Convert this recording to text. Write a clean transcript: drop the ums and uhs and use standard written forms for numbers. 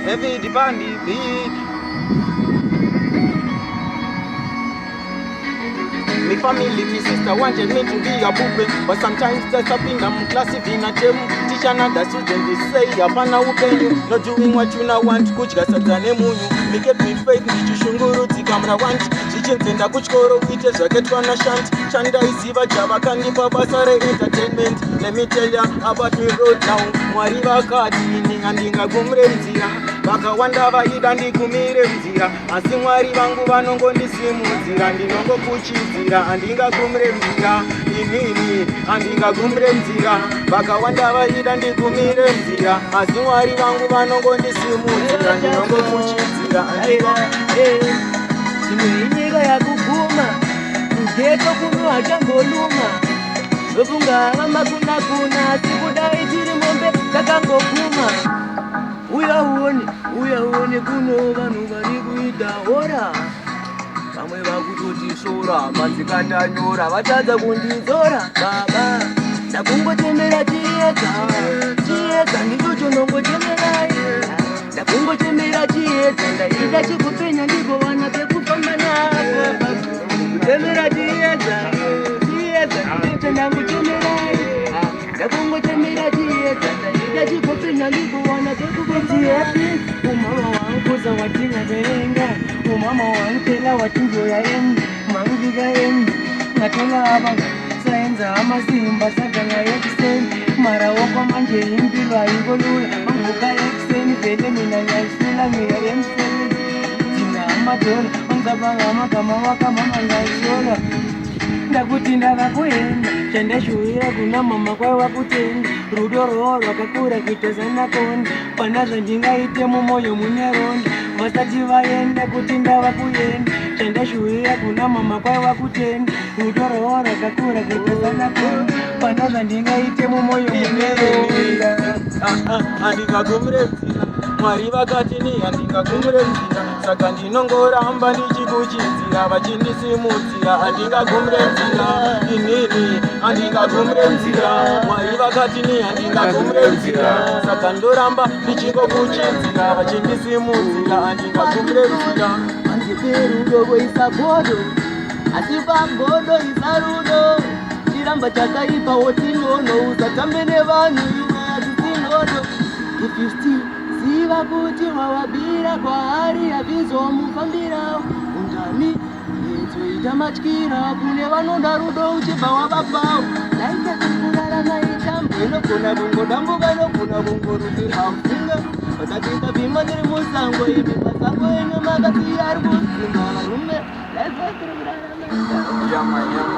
heavy the band big. My family, my sister wanted me to be a pupil, but sometimes there's something I'm classic in a gym. Teach another student to say, Yapana upenyu, not doing what you now want, kuchka satane munyu. Me kept me faith, me chushunguru, tikamra want. Chichintenda kuchkoro, it is a get one a shant. Chanda isiva java kandipa basare entertainment. Let me tell ya about me road now. Mwariva kati, ninga gumre mzira. Baka wanda vaida ndikumire mzira. Asi mwari vangu vanongo ndisimu mzira. Ndinongo kuchizira, andinga kumre mzira. Inini, andinga kumre mzira. Baka wanda vaida ndikumire mzira. Asi mwari vangu vanongo ndisimu mzira. Ndinongo kuchizira, andinga Chimwe ya kukuma, mgeto kunu hachangoluma. Ofunga makuna kuna, sikudai chiri mombe kakangokuma. Uya uone kuno vanu vari kuita hora. Vamwe vakutoti sora, manzikata nyora, vatadza kundizora. Baba, ndakungotemera chiedza, ndiko chonongotemerai. Ndakungotemera chiedza, ndaida chikupenya ndigowana pekufamba napo. Kutemera chiedza, ndiko ndangotemerai. Ndakungotemera chiedza, ndaida chikupenya ndigowana pekufamba. Umama wangu zawatinga verenga, umama wantela watinjoya endi, mangiga endi, ngatola abanga saenza amazimba saganga yekuseni, mara woko manje impilo ayingolula, manguka yekuseni vele mina nyaisula ngiya emseni, tina amadola, mangabanga amagama wakamama ngaisola. Ndakuti ndakakuenda, chandashuhira kuna mama kwai wakutenga, rudo roho rwakakura kuitazana konda, pana zvandingaite mumoyo mune ronda, vasati vaenda kuti ndava kuenda, chandashuhira kuna mama kwai wakutenga, rudo roho rwakakura kuitazana konda, pana zvandingaite mumoyo mune ronda. Andingakumre mzira, Mwari vakati ni andingakumre mzira, saka ndinongoramba ndichikuchidzira, vachindisimudzira, andingakumre mzira. Inini, andingakumre mzira, Mwari vakati ni andingakumre mzira, saka ndoramba ndichikuchidzira, vachindisimudzira, andingakumre mzira. Anziperudo goisa godo, asipa godo isa rudo, chiramba chakaipa wotinono, usatambe nevanhu iwe azisinodo. If you still ziva kuti wawabira kwa hari havizomufambira, undani yezoita matyira kune vanoda rudo uchibva wavapawo. Naita kukurara naita inogona kungodambuka inogona kungorutira mfunga, vakatiita bhima ndiri musango imi masango ene makasiya ari kuzinga varume. Yama, yama.